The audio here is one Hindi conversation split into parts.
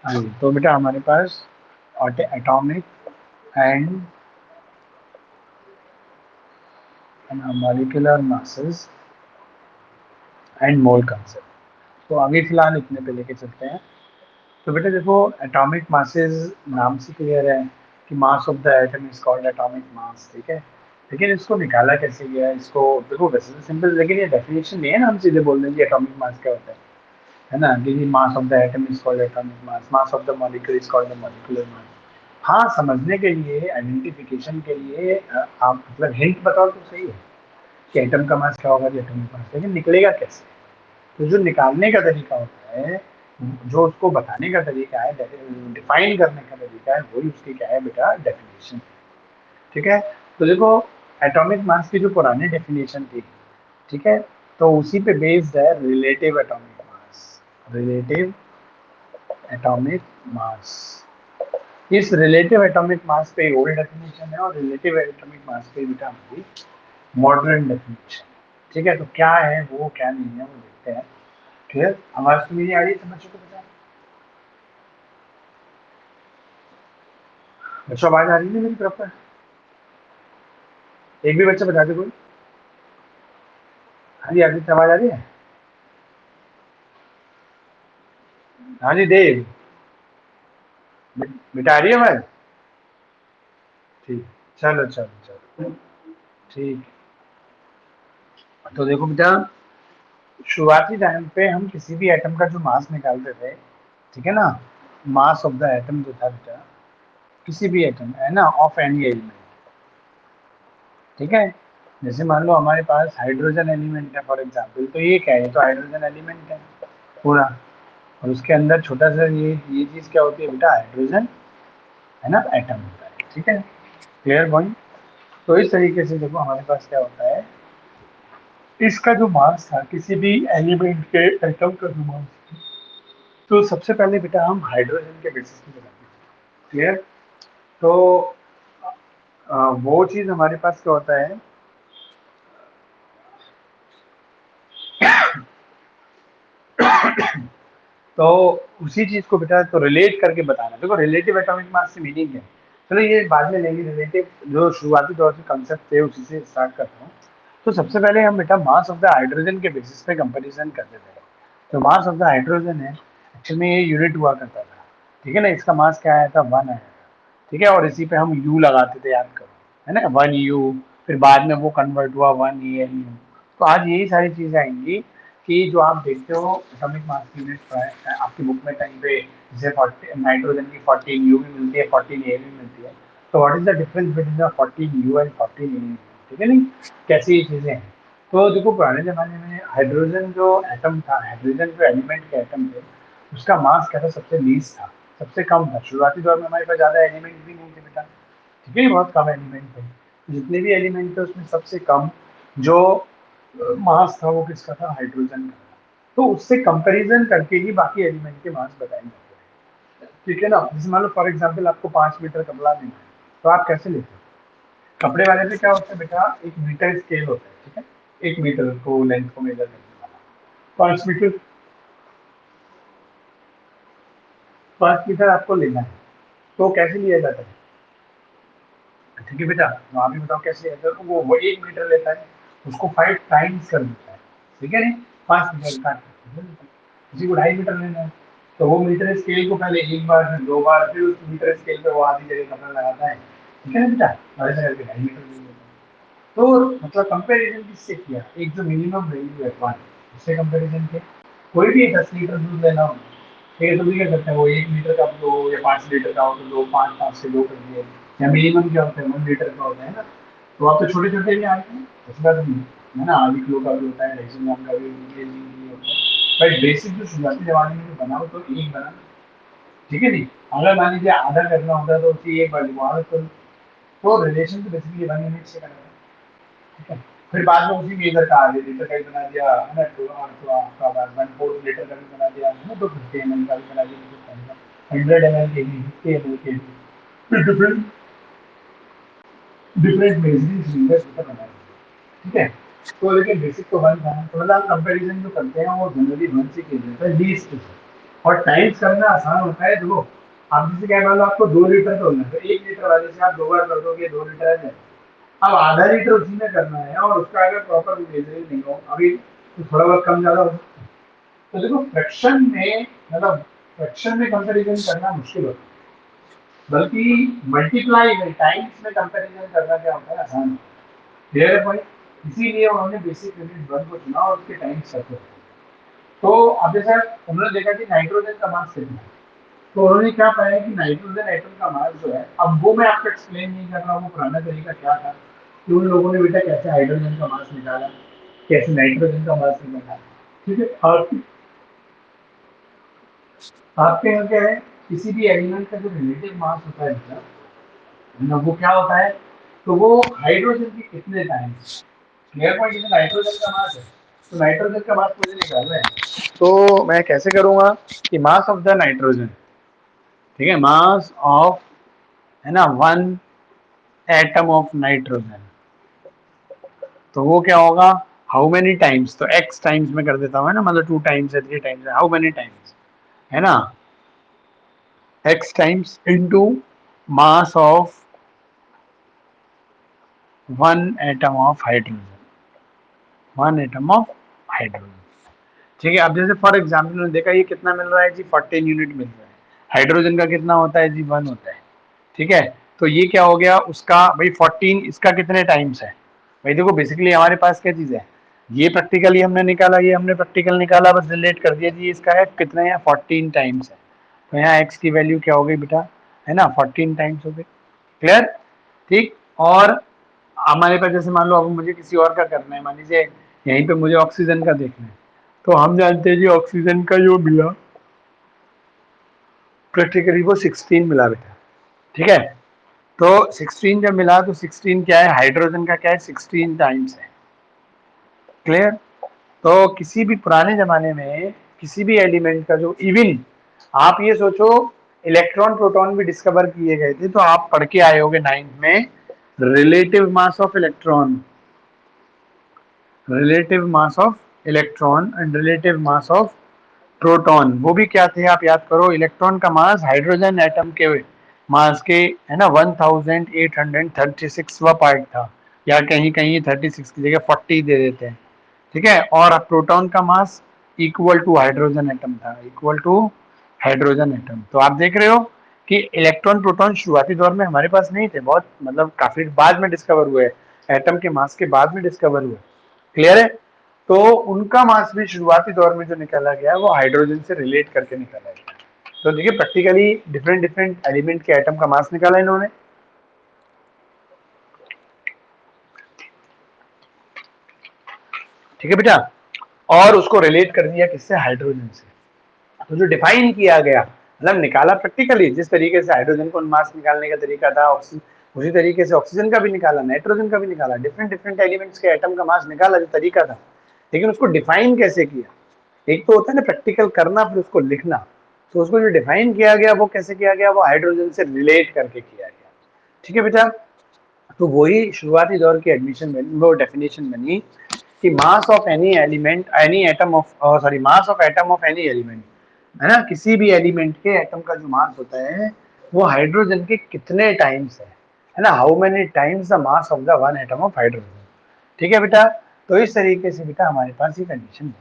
हाँ जी, तो बेटा हमारे पास atomic and molecular masses and mole concept. तो अभी फिलहाल इतने पे लेके चलते हैं। तो बेटा देखो, एटॉमिक मासेस नाम से क्लियर है कि mass of the atom is called atomic mass, ठीक है। लेकिन इसको निकाला कैसे गया है, इसको देखो वैसे तो सिंपल, लेकिन ये डेफिनेशन नहीं है ना, हम सीधे बोल दें कि एटॉमिक मास क्या होता है ना, कि mass of the atom is called atomic mass, mass of the molecule is called the molecular mass. हाँ, समझने के लिए, आइडेंटिफिकेशन के लिए आप मतलब हिंट बताओ तो सही है कि एटम का मास क्या होगा, कि एटॉमिक मास, लेकिन निकलेगा कैसे। तो जो निकालने का तरीका होता है, जो उसको बताने का तरीका है, डिफाइन करने का तरीका है, वही उसकी क्या है बेटा, डेफिनेशन। ठीक है। तो देखो, एटॉमिक मास की जो पुरानी डेफिनेशन थी, ठीक है, तो उसी पे बेस्ड है relative atomic mass. Relative atomic मास, इस रिलेटिव एटॉमिक मास पे ओल्ड डेफिनेशन है, और रिलेटिव एटॉमिक मास पे बेटा हमारी मॉडर्न डेफिनेशन। ठीक है, तो क्या है वो, क्या नहीं है, वो देखते हैं। क्लियर, आवाज तो मेरी आ रही है, समझ को बता। बच्चों आवाज आ रही है मेरी तरफ पर? एक भी बच्चा बता दे कोई। हाँ जी आदित्य, आवाज आ रही है? हाँ जी देव, बेटा आ रही है आवाज? ठीक, चलो चलो चलो, ठीक। तो देखो बेटा, शुरुआती टाइम पे हम किसी भी एटम का जो मास निकालते थे, ठीक है ना, मास ऑफ द एटम जो था बेटा, किसी भी एटम है ना, ऑफ एनी एलिमेंट, ठीक है। जैसे मान लो हमारे पास हाइड्रोजन एलिमेंट है फॉर एग्जांपल, तो ये क्या है, तो हाइड्रोजन एलिमेंट है पूरा, और उसके अंदर छोटा सा ये चीज क्या होती है बेटा, हाइड्रोजन, है ना, एटम होता है, ठीक है। Clear point. तो इस तरीके से देखो हमारे पास क्या होता है, इसका जो मास था किसी भी एलिमेंट के, एटम का जो मास, तो सबसे पहले बेटा हम हाइड्रोजन के बेसिस पे बनाते हैं। क्लियर। तो वो चीज हमारे पास क्या होता है, तो उसी चीज को बेटा तो रिलेट करके बताना। देखो रिलेटिव एटॉमिक मास से मीनिंग है, चलो ये बाद में लेंगे, रिलेटिव जो शुरुआती दौर से कंसेप्ट थे उसी से स्टार्ट करता हूँ। तो सबसे पहले हम बेटा मास ऑफ द हाइड्रोजन के बेसिस पे कंपैरिजन करते थे। तो मास ऑफ द हाइड्रोजन है, एक्चुअल में ये यूनिट हुआ करता था, ठीक है ना, इसका मास क्या आया था, 1 आया था, ठीक है, और इसी पे हम यू लगाते थे, याद करो, है ना, 1 यू, फिर बाद में वो कन्वर्ट हुआ 1 एन यू। तो आज यही सारी चीजें आएंगी कि जो आप देखते हो एटॉमिक मास की यूनिट आपकी बुक में कहीं पे, जैसे 40 नाइट्रोजन की 14 यू भी मिलती है, 14 ए भी मिलती है। तो what is the difference between the 14 you and 14 ए, ठीक है नहीं, कैसी ये चीजें हैं। तो देखो पुराने जमाने में हाइड्रोजन जो एटम था, हाइड्रोजन जो एलिमेंट के एटम थे, उसका मास क्या था, सबसे लीस्ट था, सबसे कम था। शुरुआती दौर में हमारे पास ज्यादा एलिमेंट भी नहीं थे बेटा, ठीक है, बहुत कम एलिमेंट थे। जितने भी एलिमेंट थे उसमें सबसे कम जो मास था वो किसका था, हाइड्रोजन का था। तो उससे कंपैरिजन करके ही बाकी एलिमेंट के मास बताए जाते हैं, ठीक है ना। जैसे मान लो फॉर एग्जांपल आपको 5 मीटर कपड़ा लेना है, तो आप कैसे लेते हो, कपड़े वाले पे क्या होता है बेटा, एक मीटर स्केल होता है, ठीक है, 1 मीटर को लेंथ को मेजर करने वाला, 5 मीटर, 5 मीटर आपको लेना है, तो कैसे लिया जाता है, ठीक है बेटा, तो आप ही बताओ कैसे है। तो वो 1 मीटर लेता है, उसको 5 टाइम्स कर देता है, ठीक है नहीं, 5 मीटर का, किसी को 2.5 मीटर लेना है, तो वो मीटर स्केल को पहले एक बार, फिर 2 बार, फिर उस मीटर स्केल पे वो आधी जगह कपड़ा लगाता है, ठीक है ना बेटा, और ऐसा करके 2.5 मीटर ले लेता है। तो मतलब कंपैरिजन किससे किया, एक जो मिनिमम वैल्यू है 1, उससे कंपैरिजन किया। कोई भी 10 लीटर दूध लेना हो, ठीक है, तो भी क्या करते हैं, वो 1 मीटर का दो या 5 लीटर का हो तो दो, पाँच, पाँच से दो कर दिए, या मिनिमम क्या होता है 1 लीटर का होता है ना। तो आप तो छोटे छोटे भी आते हैं, ऐसी बात नहीं है ना, आधी किलो का भी होता है, 250 ग्राम का भी, होता है। बट बेसिक जो शुरुआती जमाने में जो बना हो, तो एक बना, ठीक है जी। अगर मान लीजिए आधा करना होता है तो उसी एक बार आधा करो, तो रिलेशन तो बेसिकली 1 यूनिट से करना है, ठीक है। फिर बाद में उसी में इधर का आधे लीटर का ही बना दिया, है ना, तो आपका 1/4 लीटर का भी बना दिया, है ना, तो 50 ml का भी बना दिया, 100 ml के भी, 50 ml के भी, फिर डिफरेंट डिफरेंट मेजरिंग सिलेंडर्स का बना दिया, ठीक है। तो लेकिन बेसिक तो 1 था, तो मतलब आप कंपेरिजन जो करते हैं वो जनरली 1 से किया जाता है, लीस्ट से, और टाइम्स करना आसान होता है। देखो आप जैसे क्या मान लो आपको 2 लीटर का होना है, तो 1 लीटर वाले से आप 2 बार कर दोगे 2 लीटर आ जाए। अब आधा लीटर उसी में करना है और उसका अगर प्रॉपर मेजरिंग नहीं हो अभी तो थोड़ा बहुत कम ज्यादा हो सकता है। तो देखो फ्रैक्शन में मतलब फ्रैक्शन में कंपैरिजन करना मुश्किल होता है, बल्कि मल्टीप्लाई में टाइम्स में कंपैरिजन करना क्या होता है, आसान होता है। क्लियर है पॉइंट? इसीलिए उन्होंने बेसिक यूनिट 1 को चुना और उसके टाइम्स करते हैं। तो अब जैसे उन्होंने देखा कि नाइट्रोजन का मास कितना है, तो उन्होंने क्या पाया कि नाइट्रोजन एटम का मास जो है, अब वो मैं आपको एक्सप्लेन नहीं कर रहा हूँ वो पुराना तरीका क्या था कि उन लोगों ने बेटा कैसे हाइड्रोजन का मास निकाला, कैसे नाइट्रोजन का मास निकाला। ठीक है, और आपके यहाँ क्या है, किसी भी एलिमेंट का जो रिलेटिव मास होता है बेटा, है ना, वो क्या होता है, तो वो हाइड्रोजन के कितने टाइम्स। Clear point? जैसे नाइट्रोजन का मास है, तो नाइट्रोजन का मास मुझे निकालना है, तो मैं कैसे करूंगा कि मास ऑफ द नाइट्रोजन, ठीक है, मास ऑफ, है ना, 1 एटम ऑफ नाइट्रोजन, तो वो क्या होगा, हाउ मेनी टाइम्स, तो एक्स टाइम्स में कर देता हूँ, है ना, मतलब 2 टाइम्स है 3 टाइम्स है, हाउ मेनी टाइम्स, है ना, x times into mass of 1 atom of hydrogen, 1 atom of hydrogen. ठीक है, अब जैसे फॉर एग्जाम्पल ने देखा ये कितना मिल रहा है जी, 14 यूनिट मिल रहा है। हाइड्रोजन का कितना होता है जी, 1 होता है। ठीक है, तो ये क्या हो गया उसका भाई 14, इसका कितने टाइम्स है भाई। देखो बेसिकली हमारे पास क्या चीज़ है, ये प्रैक्टिकली हमने निकाला, ये हमने प्रैक्टिकल निकाला, बस रिलेट कर दिया जी, इसका है कितने हैं, 14 टाइम्स है। तो यहाँ एक्स की वैल्यू क्या हो गई बेटा, है ना, 14 टाइम्स हो गई। क्लियर? ठीक। और हमारे पास जैसे मान लो अब मुझे किसी और का करना है, मान लीजिए यहीं पे मुझे ऑक्सीजन का देखना है, तो हम जानते हैं जी ऑक्सीजन का जो मिला प्रैक्टिकली वो 16 मिला बेटा। ठीक है, तो 16 जब मिला तो 16 क्या है, हाइड्रोजन का क्या है, 16 टाइम्स है। क्लियर? तो किसी भी पुराने जमाने में किसी भी एलिमेंट का जो, इवन आप ये सोचो इलेक्ट्रॉन प्रोटॉन भी डिस्कवर किए गए थे, तो आप पढ़ के आए होगे 9th में, relative mass of electron, relative mass of electron and relative mass of proton, वो भी क्या थे आप याद करो, इलेक्ट्रॉन का मास हाइड्रोजन एटम के मास के, है ना, 1836वां पार्ट था, या कहीं कहीं 36 की जगह 40 दे देते हैं। ठीक है, और प्रोटॉन का mass equal to hydrogen atom था, इक्वल टू हाइड्रोजन एटम। तो आप देख रहे हो कि इलेक्ट्रॉन प्रोटॉन शुरुआती दौर में हमारे पास नहीं थे, बहुत मतलब काफी बाद में डिस्कवर हुए, एटम के मास के बाद में डिस्कवर हुए। क्लियर है? तो उनका मास भी शुरुआती दौर में जो निकाला गया वो हाइड्रोजन से रिलेट करके निकाला गया। तो देखिए प्रैक्टिकली डिफरेंट डिफरेंट एलिमेंट के एटम का मास निकाला इन्होंने। ठीक है बेटा, और उसको रिलेट कर दिया किससे, हाइड्रोजन से। तो जो डिफाइन किया गया मतलब निकाला प्रैक्टिकली, जिस तरीके से हाइड्रोजन को मास निकालने का तरीका था, उसी तरीके से ऑक्सीजन का भी निकाला, नाइट्रोजन का भी निकाला, डिफरेंट डिफरेंट एलिमेंट्स के एटम का मास निकाला जो तरीका था, लेकिन उसको डिफाइन कैसे किया। एक तो होता है ना प्रैक्टिकल करना, फिर उसको लिखना, तो उसको जो डिफाइन किया गया वो कैसे किया गया, वो हाइड्रोजन से रिलेट करके किया गया। ठीक है बेटा, तो वही शुरुआती दौर की एडमिशन बनी, वो डेफिनेशन बनी कि mass of any element, any atom of, sorry, mass of atom of any element, है ना, किसी भी एलिमेंट के एटम का जो मास होता है वो हाइड्रोजन के कितने टाइम्स है ना, how many times the mass of the 1 atom of hydrogen. ठीक है बेटा, तो इस तरीके से बेटा हमारे पास ये कंडीशन है।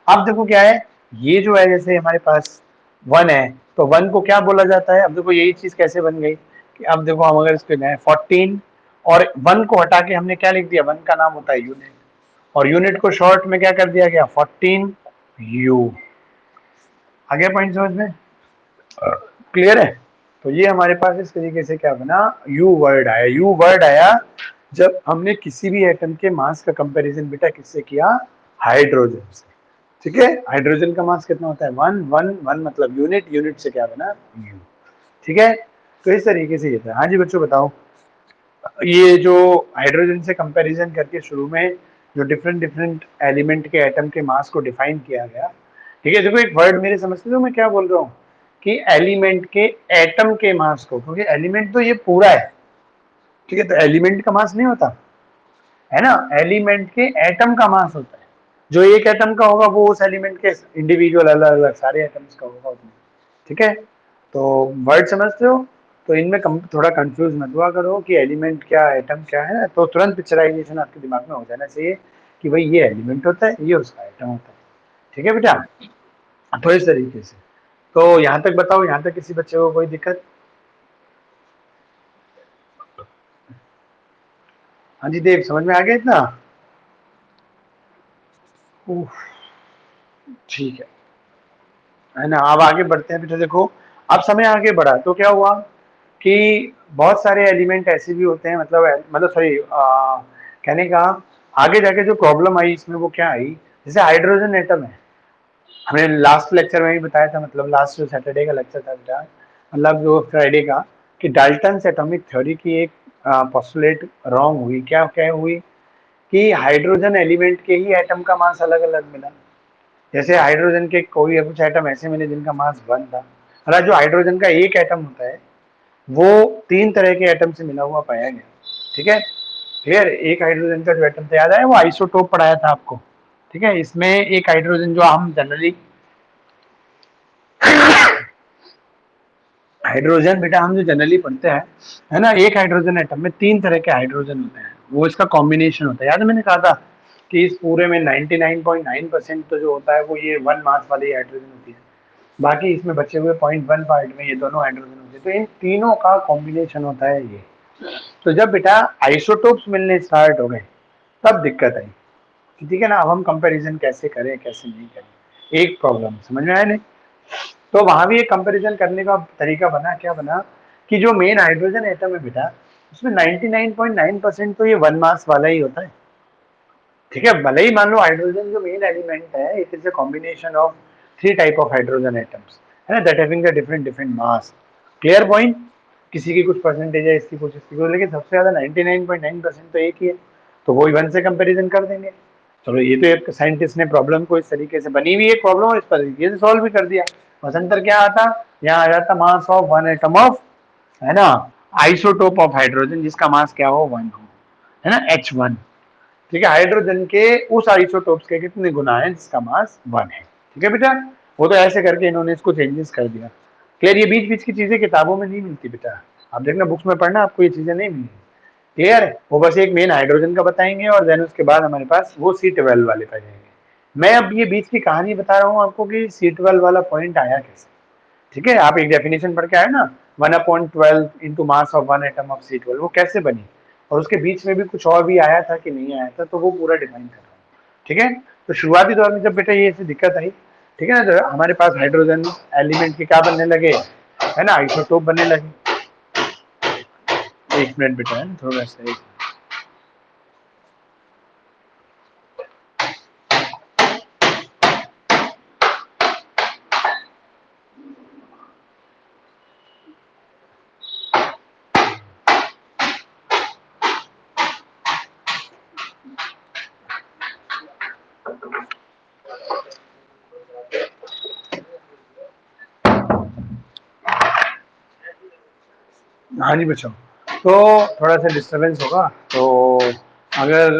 अब देखो क्या है, ये जो है जैसे हमारे पास 1 है, तो 1 को क्या बोला जाता है, अब देखो यही चीज कैसे बन गई कि अब देखो हम अगर इस पे जाए 14 और 1 को हटा के हमने क्या लिख दिया, 1 का नाम होता है यूनिट, और यूनिट को शॉर्ट में क्या कर दिया गया, 14 यू। आ गया पॉइंट समझ में? क्लियर है? तो ये हमारे पास इस तरीके से क्या बना, यू वर्ड आया। यू वर्ड आया जब हमने किसी भी एटम के मास का कंपैरिजन बेटा किससे किया, हाइड्रोजन से। ठीक है, हाइड्रोजन का मास कितना होता है, 1 मतलब यूनिट, यूनिट से क्या बना, यू। ठीक है, तो इस तरीके से ये था। हाँ जी बच्चों बताओ, ये जो हाइड्रोजन से कंपैरिजन करके शुरू में जो डिफरेंट डिफरेंट एलिमेंट के एटम के मास को डिफाइन किया गया। ठीक है, देखो एक वर्ड मेरे समझते हो मैं क्या बोल रहा हूँ, कि एलिमेंट के एटम के मास को, क्योंकि एलिमेंट तो ये पूरा है। ठीक है, तो एलिमेंट का मास नहीं होता, है ना, एलिमेंट के एटम का मास होता है, जो एक एटम का होगा वो उस एलिमेंट के इंडिविजुअल अलग अलग सारे एटम्स का होगा उसमें। ठीक है, तो वर्ड समझते हो? तो इनमें थोड़ा कंफ्यूज मत हुआ करो कि एलिमेंट क्या एटम क्या है, तो तुरंत पिक्चराइजेशन आपके दिमाग में हो जाना चाहिए कि भाई ये एलिमेंट होता है, ये उसका एटम होता है। ठीक है बेटा, तो इस तरीके से। तो यहाँ तक बताओ, यहाँ तक किसी बच्चे को कोई दिक्कत? हाँ जी देव, समझ में आ गया इतना? उफ, ठीक है ना। अब आगे बढ़ते हैं बेटा। देखो, अब समय आगे बढ़ा तो क्या हुआ कि बहुत सारे एलिमेंट ऐसे भी होते हैं, मतलब सॉरी, कहने का आगे जाके जो प्रॉब्लम आई इसमें वो क्या आई, जैसे हाइड्रोजन एटम है। हमने लास्ट लेक्चर में भी बताया था, मतलब लास्ट जो सैटरडे का लेक्चर था बेटा, मतलब जो फ्राइडे का, कि डाल्टन एटॉमिक थ्योरी की एक पोस्टुलेट रॉन्ग हुई। क्या क्या हुई कि हाइड्रोजन एलिमेंट के ही एटम का मास अलग अलग मिला। जैसे हाइड्रोजन के कोई कुछ एटम ऐसे मिले जिनका मास 1 था। हालांकि जो हाइड्रोजन का एक एटम होता है वो 3 तरह के एटम से मिला हुआ पाया गया। ठीक है, फिर एक हाइड्रोजन का जो एटम था, याद है वो आइसोटोप पढ़ाया था आपको। ठीक है, इसमें एक हाइड्रोजन जो हम जनरली हाइड्रोजन बेटा हम जो जनरली पढ़ते हैं, है ना, एक हाइड्रोजन एटम में 3 तरह के हाइड्रोजन होते हैं, वो इसका कॉम्बिनेशन होता है। याद है मैंने कहा था कि इस पूरे में 99.9% तो जो होता है वो ये 1 मास वाली हाइड्रोजन होती है, बाकी इसमें बचे हुए 0.1 पार्ट में ये दोनों हाइड्रोजन होते हैं। तो इन तीनों का कॉम्बिनेशन होता है ये। तो जब बेटा आइसोटोप्स मिलने स्टार्ट हो गए तब दिक्कत आई। ठीक है ना, अब हम कंपैरिजन कैसे करें कैसे नहीं करें, एक प्रॉब्लम समझ में आया नहीं? तो वहां भी एक कंपैरिजन करने का तरीका बना। क्या बना कि जो मेन हाइड्रोजन एटम है बेटा, उसमें 99.9% तो ये 1 मास वाला ही होता है। ठीक है, भले ही मान लो हाइड्रोजन जो मेन एलिमेंट है, it is a combination of 3 type of hydrogen atoms, है ना, that having the different different mass. Clear point? किसी की कुछ परसेंटेज है, इसकी कुछ इसकी कुछ, लेकिन सबसे ज्यादा 99.9% तो एक ही है, तो वही 1 से कंपैरिजन कर देंगे। चलो, ये तो एक साइंटिस्ट ने प्रॉब्लम को इस तरीके से, बनी हुई एक प्रॉब्लम और इस तरीके से सॉल्व भी कर दिया। बस अंतर क्या आता, यहाँ आ जाता मास ऑफ 1 एटम ऑफ, है ना, आइसोटोप ऑफ हाइड्रोजन जिसका मास क्या हो, 1 हो, है ना, H1। ठीक है, हाइड्रोजन के उस आइसोटोप्स के कितने गुना है जिसका मास 1 है। ठीक है बेटा, वो तो ऐसे करके इन्होंने इसको चेंजेस कर दिया। क्लियर? ये बीच बीच की चीजें किताबों में नहीं मिलती बेटा, आप देखना बुक्स में पढ़ना, आपको ये चीजें नहीं मिलेंगी। क्लियर है? वो बस एक मेन हाइड्रोजन का बताएंगे और देन उसके बाद हमारे पास वो C12 वाले पाएंगे। मैं अब ये बीच की कहानी बता रहा हूँ आपको कि C12 वाला पॉइंट आया कैसे। ठीक है, आप एक डेफिनेशन पढ़ के आए ना, 1/12 into mass of 1 atom of C12, वो कैसे बनी, और उसके बीच में भी कुछ और भी आया था कि नहीं आया था, तो वो पूरा डिफाइन कर रहा हूँ। ठीक है, तो शुरुआती दौर में जब बेटा ये ऐसी दिक्कत आई, ठीक है ना, तो हमारे पास हाइड्रोजन एलिमेंट के क्या बनने लगे, है ना, आइसोटोप बनने लगे। एक मिनट बेटा, है ना, थोड़ा सा हाँ जी बच्चों, तो थोड़ा सा डिस्टरबेंस होगा, तो अगर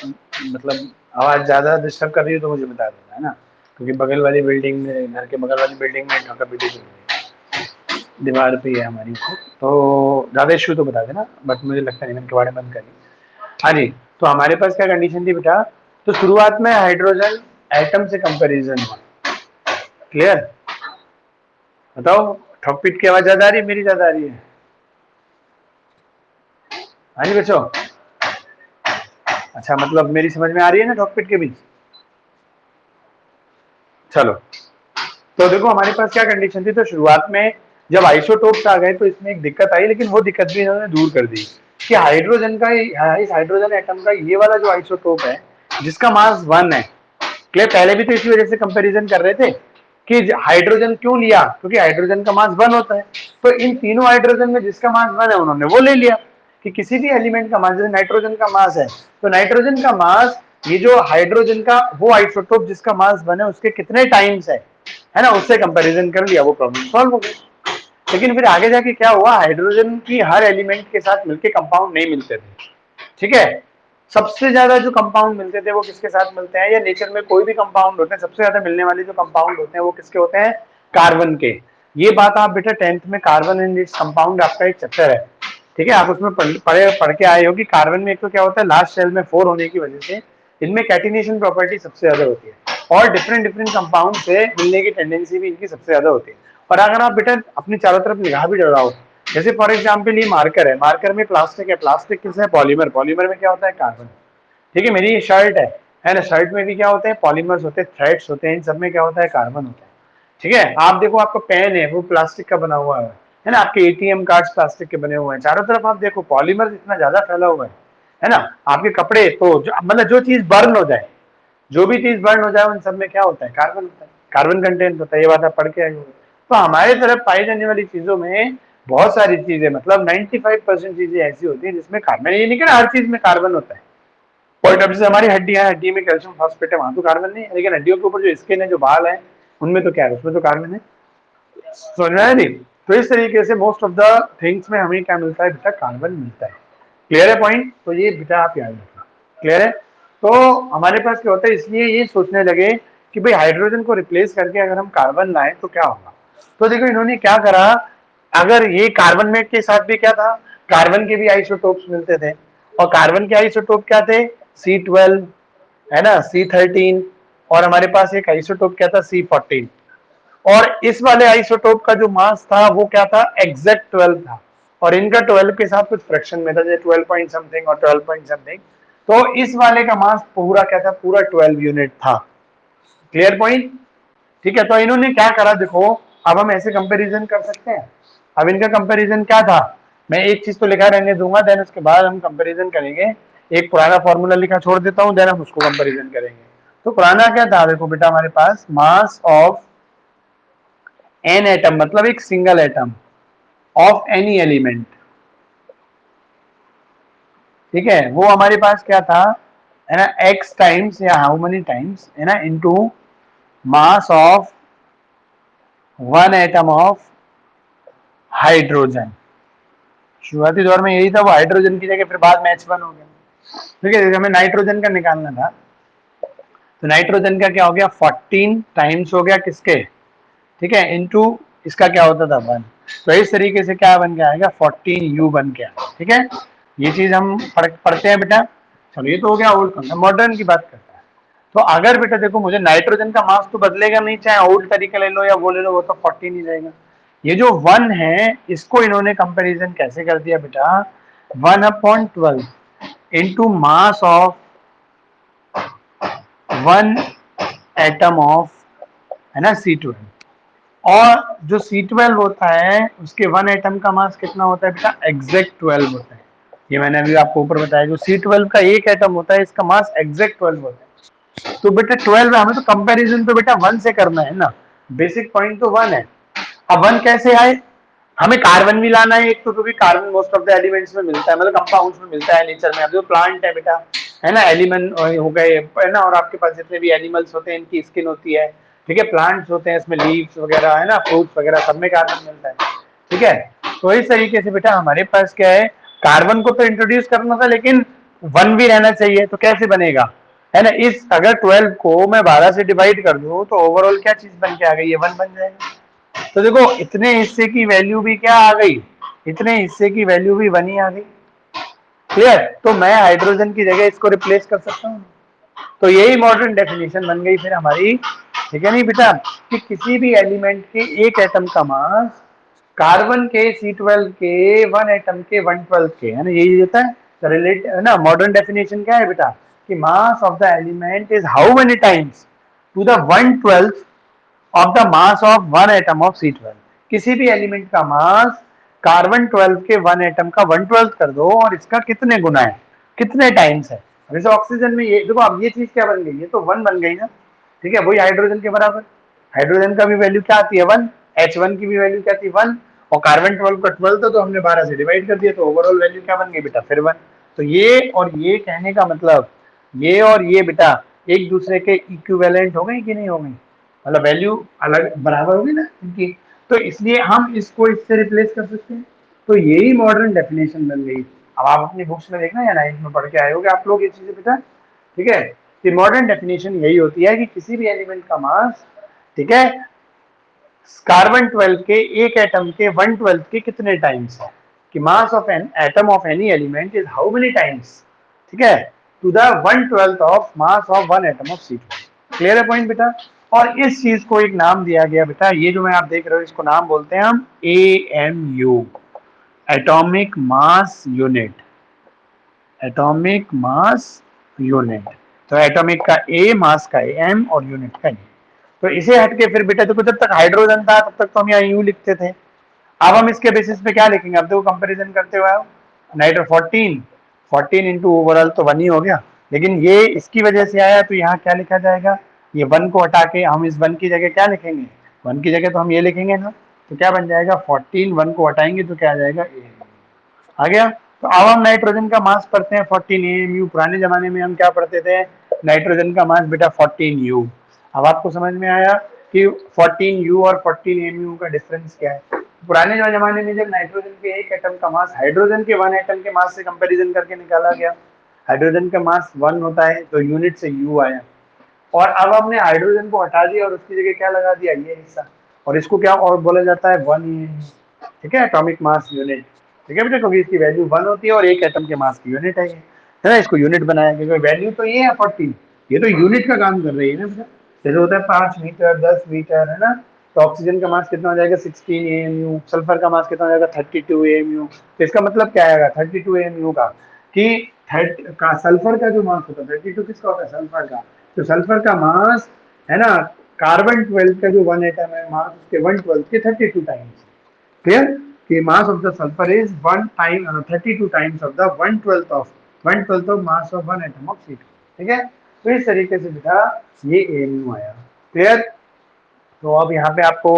मतलब आवाज़ ज़्यादा डिस्टर्ब कर रही है तो मुझे बता देना, है ना, क्योंकि बगल वाली बिल्डिंग में, घर के बगल वाली बिल्डिंग में ढाका पीटी चल रही है, दीवार पे ही है हमारी, तो ज़्यादा इशू तो बता देना, बट मुझे लगता नहीं, मैंने किवाड़े बंद कर दी। हाँ जी, तो हमारे पास क्या कंडीशन थी बेटा, तो शुरुआत में हाइड्रोजन एटम से कंपेरिजन हुआ। क्लियर? बताओ, ठोक पीट की आवाज़ ज़्यादा आ रही है, मेरी ज़्यादा आ रही है? हाँ जी बच्चों, अच्छा, मतलब मेरी समझ में आ रही है ना ठोक-पीट के बीच? चलो, तो देखो हमारे पास क्या कंडीशन थी, तो शुरुआत में जब आइसोटोप्स आ गए तो इसमें एक दिक्कत आई, लेकिन वो दिक्कत भी इन्होंने दूर कर दी कि हाइड्रोजन का, इस हाइड्रोजन एटम का ये वाला जो आइसोटोप है जिसका मास 1 है। क्लियर? पहले भी तो इसी वजह से कंपैरिजन कर रहे थे कि हाइड्रोजन क्यों लिया, क्योंकि हाइड्रोजन का मास 1 होता है, तो इन तीनों हाइड्रोजन में जिसका मास 1 है उन्होंने वो ले लिया, कि किसी भी एलिमेंट का मास, जैसे नाइट्रोजन का मास है, तो नाइट्रोजन का मास, ये जो हाइड्रोजन का वो आइसोटोप जिसका मास 1 है उसके कितने टाइम्स है ना, उससे कंपैरिजन कर लिया, वो प्रॉब्लम सॉल्व हो गई। लेकिन फिर आगे जाके क्या हुआ, हाइड्रोजन की हर एलिमेंट के साथ मिलके कंपाउंड नहीं मिलते थे। ठीक है, सबसे ज्यादा जो कंपाउंड मिलते थे वो किसके साथ मिलते हैं, या नेचर में कोई भी कंपाउंड होते हैं सबसे ज्यादा मिलने वाले जो कंपाउंड होते हैं वो किसके होते हैं, कार्बन के। ये बात आप बेटा 10th में कार्बन एंड इट्स कंपाउंड आपका एक चैप्टर है, ठीक है, आप उसमें पढ़ के आए हो कि कार्बन में एक तो क्या होता है, लास्ट शेल में 4 होने की वजह से इनमें कैटिनेशन प्रॉपर्टी सबसे ज्यादा होती है, और डिफरेंट डिफरेंट कंपाउंड से मिलने की टेंडेंसी भी इनकी सबसे ज्यादा होती है। और अगर आप बेटा अपनी चारों तरफ निगाह भी डराओ, जैसे फॉर एग्जाम्पल ये मार्कर है, मार्कर में प्लास्टिक है, प्लास्टिक किससे है, पॉलीमर, पॉलीमर में क्या होता है, कार्बन। ठीक है, मेरी ये शर्ट है ना, शर्ट में भी क्या होते हैं, पॉलीमर्स होते हैं, थ्रेड्स होते हैं, इन सब में क्या होता है, कार्बन होता है। ठीक है, आप देखो आपका पेन है वो प्लास्टिक का बना हुआ है ना, आपके एटीएम कार्ड्स प्लास्टिक के बने हुए हैं, चारों तरफ आप देखो पॉलीमर इतना ज्यादा फैला हुआ है ना। आपके कपड़े तो मतलब जो चीज बर्न हो जाए, जो भी चीज बर्न हो जाए उन सब में क्या होता है, कार्बन होता है, कार्बन कंटेंट होता है, ये बात आप पढ़ के आए हो। तो हमारे तरफ पाई जाने वाली चीजों में बहुत सारी चीजें, मतलब 95% चीजें ऐसी होती है जिसमें कार्बन, ये नहीं कहना हर चीज में कार्बन होता है। पॉइंट ऑफ जैसे हमारी हड्डियां हैं, हड्डी में कैल्शियम फॉस्फेट है, वहां तो कार्बन नहीं है, लेकिन हड्डियों के ऊपर जो स्किन है, जो बाल है, उनमें तो क्या है, उसमें तो कार्बन है। समझ में आया नहीं? तो इस तरीके से मोस्ट ऑफ द थिंग्स में हमें क्या मिलता है बेटा, कार्बन मिलता है। क्लियर है पॉइंट? तो ये बेटा आप याद रखना। क्लियर है? तो हमारे पास क्या होता है, इसलिए ये सोचने लगे कि भाई हाइड्रोजन को रिप्लेस करके अगर हम कार्बन लाएं तो क्या होगा। तो देखो इन्होंने क्या करा, अगर ये कार्बन में के साथ भी क्या था, कार्बन के भी आइसोटोप्स मिलते थे, और कार्बन के आइसोटोप क्या थे, C12 है ना, C13, और हमारे पास एक आइसोटोप क्या था, C14। और इस वाले आइसोटोप का जो मास था वो क्या था, एग्जैक्ट 12 था, और इनका 12 के साथ कुछ फ्रैक्शन में था, जैसे 12 पॉइंट समथिंग और 12 पॉइंट समथिंग। तो इस वाले का मास पूरा क्या था, पूरा 12 यूनिट था। Clear point? ठीक है, तो इन्होंने क्या करा देखो, अब हम ऐसे कंपैरिजन कर सकते हैं। अब इनका कंपैरिजन क्या था, मैं एक चीज तो लिखा रहने दूंगा, देन उसके बाद हम कंपैरिजन करेंगे। एक पुराना फॉर्मूला लिखा छोड़ देता हूं, देन हम उसको कंपैरिजन करेंगे। तो पुराना क्या था, देखो बेटा हमारे पास मास ऑफ एन एटम, मतलब एक single atom of any element, ठीक है, वो हमारे पास क्या था, है ना, एक्स टाइम्स या हाउ मेनी टाइम्स, है ना, into mass of one atom of hydrogen. शुरुआती दौर में यही था, वो हाइड्रोजन की जगह फिर बाद में H1 हो गया। ठीक है, हमें नाइट्रोजन का निकालना था, तो नाइट्रोजन का क्या हो गया, 14 टाइम्स हो गया किसके, ठीक है, इनटू इसका क्या होता था 1। तो इस तरीके से क्या बन के आएगा, 14U बन के आएगा। ठीक है, ये चीज हम पढ़ते हैं बेटा। चलो ये तो हो गया ओल्ड कंसेप्ट, मॉडर्न की बात करता है। तो अगर बेटा देखो मुझे नाइट्रोजन का मास तो बदलेगा नहीं, चाहे ओल्ड तरीका ले लो या वो ले लो, वो तो 14 ही रहेगा। ये जो 1 है इसको इन्होंने कंपैरिजन कैसे कर दिया बेटा, 1/12 into mass of 1 atom of, है ना, C12। और जो C12 होता है उसके 1 एटम का मास कितना होता है बेटा, एग्जैक्ट 12 होता है। ये मैंने अभी आपको ऊपर बताया, जो C12 का एक एटम होता है इसका मास एग्जैक्ट 12 होता है। तो बेटा 12 है, हमें तो कंपैरिजन तो बेटा 1 से करना है ना, बेसिक पॉइंट तो 1 है। अब 1 कैसे आए, हमें कार्बन भी लाना है एक तो, क्योंकि carbon most of the elements में मिलता है, मतलब कंपाउंड्स में मिलता है नेचर में। अब जो प्लांट है बेटा, है ना, एलिमेंट हो गए, है ना, और आपके पास जितने भी एनिमल्स होते हैं इनकी स्किन होती है, ठीक है, प्लांट्स होते हैं इसमें लीव्स वगैरह, है ना, फ्रूट्स वगैरह, सब में कार्बन मिलता है। ठीक है, तो इस तरीके से बेटा हमारे पास क्या है, कार्बन को तो इंट्रोड्यूस करना था, लेकिन 1 भी रहना चाहिए, तो कैसे बनेगा, है ना, इस अगर 12 को मैं 12 से डिवाइड कर दूं तो ओवरऑल क्या चीज बन के आ गई, ये 1 बन जाएगा। तो देखो इतने हिस्से की वैल्यू भी क्या आ गई, इतने हिस्से की वैल्यू भी 1 ही आ गई। क्लियर? तो मैं हाइड्रोजन की जगह इसको रिप्लेस कर सकता हूँ। तो यही मॉडर्न डेफिनेशन बन गई फिर हमारी। ठीक है नहीं बेटा, कि किसी भी एलिमेंट के एक एटम का मास कार्बन के C12 के 1 एटम के 1/12 के, है ना, यही देता है। तो रिलेट, है ना, मॉडर्न डेफिनेशन क्या है बेटा, कि mass of the element is how many times to the 1/12 of the mass of 1 atom of C12। किसी भी एलिमेंट का मास कार्बन 12 के 1 एटम का 1/12 कर दो और इसका कितने गुना है, कितने टाइम्स है। जैसे ऑक्सीजन में ये देखो, अब ये चीज क्या बन गई, ये तो 1 बन गई ना। ठीक है, वही हाइड्रोजन के बराबर, हाइड्रोजन का भी वैल्यू क्या आती है 1, H1 की भी वैल्यू क्या थी 1, और कार्बन 12 का 12 था तो हमने 12 से डिवाइड कर दिया, तो ओवरऑल वैल्यू क्या बन गई बेटा, फिर 1। तो ये और ये कहने का मतलब, ये और ये बेटा एक दूसरे के इक्विवेलेंट हो गए कि नहीं हो गई, मतलब वैल्यू अलग बराबर होगी ना इनकी। तो इसलिए हम इसको इससे रिप्लेस कर सकते हैं। तो यही मॉडर्न डेफिनेशन बन गई। अब आप अपनी बुक्स में देखना या 9th में पढ़ के आए होगे आप लोग ये चीजें बेटा, ठीक है। तो मॉडर्न डेफिनेशन यही होती है कि किसी भी एलिमेंट का मास, ठीक है, कार्बन 12 के एक एटम के 1/12 के कितने टाइम्स है, कि mass of an atom of any element is how many times, ठीक है, to the 1/12 of mass of one atom of C. Clear है पॉइंट बेटा। और इस चीज को एक नाम दिया गया बेटा, ये जो मैं आप देख रहे हो इसको नाम बोलते हैं हम AMU, atomic mass unit, atomic mass unit. तो एटॉमिक का ए, मास का एम और यूनिट का ए। तो इसे हटके फिर बेटा देखो, जब तक हाइड्रोजन था तब तक तो हम यहाँ यू लिखते थे। अब हम इसके बेसिस पे क्या लिखेंगे, अब देखो कंपैरिजन करते हुए नाइट्रो 14, 14 इंटू ओवरऑल तो 1 ही हो गया, लेकिन ये इसकी वजह से आया तो यहाँ क्या लिखा जाएगा, ये 1 को हटा के हम इस 1 की जगह क्या लिखेंगे, 1 की जगह तो हम ये लिखेंगे ना, तो क्या बन जाएगा 14, 1 को हटाएंगे तो क्या आ जाएगा ए, आ गया। तो अब हम नाइट्रोजन का मास पढ़ते हैं 14 AMU। पुराने जमाने में हम क्या पढ़ते थे, नाइट्रोजन का मास बेटा 14 U। अब आपको समझ में आया कि 14 U और 14 AMU का डिफरेंस क्या है। पुराने जमाने में जब नाइट्रोजन के एक एटम का मास हाइड्रोजन के 1 एटम के मास से कंपैरिजन करके निकाला गया, हाइड्रोजन का मास 1 होता है तो यूनिट से U आया, और अब हमने हाइड्रोजन को हटा दिया और उसकी जगह क्या लगा दिया, ये हिस्सा, और इसको क्या और बोला जाता है 1 AMU, ठीक है, एटॉमिक मास यूनिट, ठीक है बेटा, क्योंकि इसकी वैल्यू 1 होती है और एक एटम के मास की यूनिट है ये, है ना, इसको यूनिट बनाया क्योंकि वैल्यू तो ये है 14, ये तो यूनिट का काम कर रही है ना बेटा। जैसे होता है 5 मीटर 10 मीटर, है ना, तो ऑक्सीजन का मास कितना हो जाएगा 16 AMU, सल्फर का मास कितना हो जाएगा 32 AMU। तो इसका मतलब क्या आएगा 32 AMU का, कि थर्ट का सल्फर का जो मास होता है 32 किसका होता है, सल्फर का। तो सल्फर का मास, है ना, कार्बन 12 का जो 1 एटम है मास उसके 1/12 के 32 टाइम्स। क्लियर, कि mass of the sulphur is 1 time 32 times of the 1/12 of mass of 1 atom of C2, ठीक है। तो इस तरीके से बेटा ये AMU आया। क्लियर। तो अब यहाँ पे आपको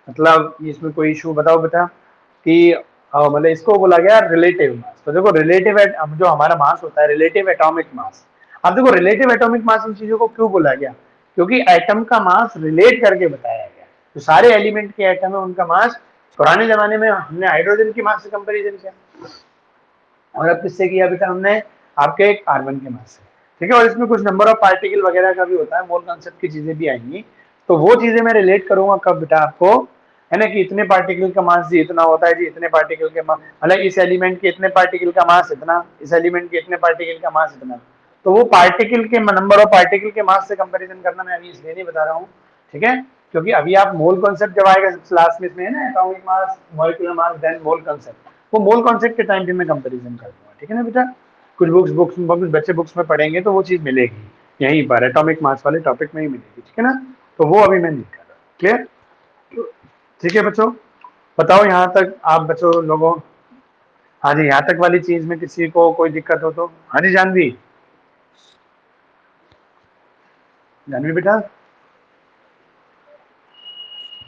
मतलब इसमें कोई इशू बताओ बेटा, कि मतलब इसको बोला गया रिलेटिव मास। तो देखो रिलेटिव जो हमारा मास होता है रिलेटिव एटॉमिक मास। अब देखो रिलेटिव एटॉमिक मास इन चीजों को क्यों बोला गया, क्योंकि एटम का मास रिलेट करके बताया गया। तो सारे एलिमेंट के एटम है उनका मास, पुराने जमाने में हमने हाइड्रोजन की मास से कंपेरिजन किया, और अब किससे किया बेटा हमने, आपके कार्बन के मास से, ठीक है। और इसमें कुछ नंबर ऑफ पार्टिकल वगैरह का भी होता है, मोल कॉन्सेप्ट की चीजें भी आएंगी, तो वो चीजें मैं रिलेट करूंगा कब बेटा आपको, है ना, कि इतने पार्टिकल का मास जी इतना होता है जी, इतने पार्टिकल के मास, मतलब इस एलिमेंट के इतने पार्टिकल का मास इतना, इस एलिमेंट के इतने पार्टिकल का मास इतना। तो वो पार्टिकल के नंबर ऑफ पार्टिकल के मास से कंपेरिजन करना मैं अभी इसलिए नहीं बता रहा हूँ, ठीक है, क्योंकि अभी आप मोल कॉन्सेप्ट जब आएगा लास्ट में इसमें, है ना, atomic mass, molecular mass, then mole concept, वो मोल कॉन्सेप्ट के टाइम पे मैं कंपैरिजन कर दूंगा, ठीक है ना बेटा। कुछ बुक्स बच्चे बुक्स में पढ़ेंगे तो वो चीज मिलेगी यहीं पर एटॉमिक मास वाले टॉपिक में ही मिलेगी, ठीक है ना। तो वो अभी मैं नहीं कर रहा, क्लियर, ठीक है बच्चों। बताओ यहाँ तक आप बच्चों लोगों, हाँ जी, यहाँ तक वाली चीज में किसी को कोई दिक्कत हो तो, हाँ जी जानवी, जानवी बेटा,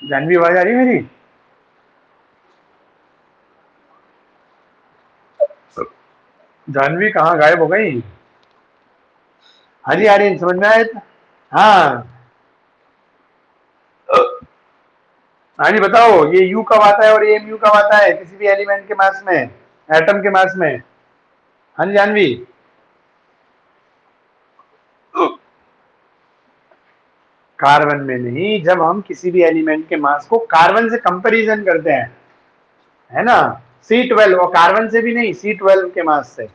जानवी आवाज आ रही है मेरी, जानवी कहाँ गायब हो गई, हाँ जी आ रही है, समझ में आया हाँ, हाँ जी बताओ, ये यू कब आता है और ये म्यू कब आता है किसी भी एलिमेंट के मास में, एटम के मास में, हाँ जी जानवी, कार्बन में नहीं, जब हम किसी भी एलिमेंट के मास को कार्बन से कंपैरिजन करते हैं, है ना, C12, और कार्बन से भी नहीं C12 के मास से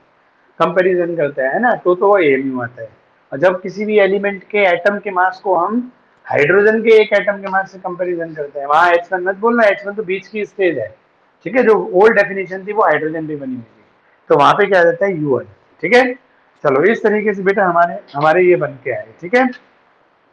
कंपैरिजन करते हैं, है ना, तो वो एम्यू आता है। और जब किसी भी एलिमेंट के एटम के मास को हम हाइड्रोजन के एक एटम के मास से कंपैरिजन करते हैं, वहां H1 मत बोलना, H1 तो बीच की स्टेज है, ठीक है, जो ओल्ड डेफिनेशन थी वो हाइड्रोजन पे बनी हुई थी, तो वहां पे क्या रहता है यू आ जाता है, ठीक है। चलो इस तरीके से बेटा हमारे हमारे ये बन के आए, ठीक है।